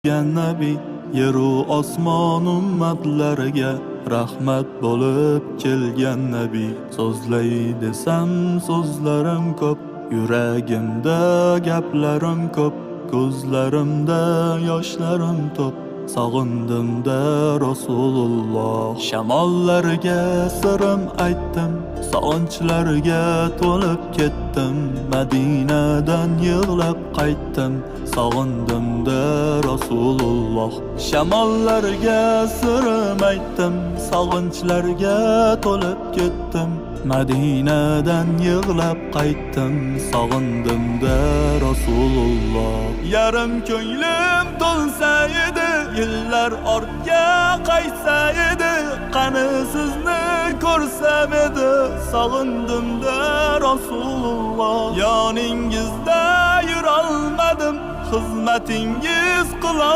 Ya Nabi, yeru osmon ummatlariga rahmat bo'lib kelgan Nabi. So'zlay desam so'zlarim ko'p, yuragimda gaplarim ko'p, ko'zlarimda yoshlarim to'p. Sog'indim-da Rasululloh. Shamollarga sirim aytdim, sog'inchlarga to'lib ketdim. Madinadan yig'lab qaytdim, sog'indim-da Rasululloh. Shamollarga sirim aytdim, sog'inchlarga to'lib ketdim. Madinadan yig'lab qaytdim, sog'indim-da Rasululloh. Yarim ko'nglim to'lsa edi, yillar ortga qaytsa edi, qani sizni ko'rsam edi, sog'indim-da Rasululloh. Yoningizda yurolmadim, xizmatingiz qila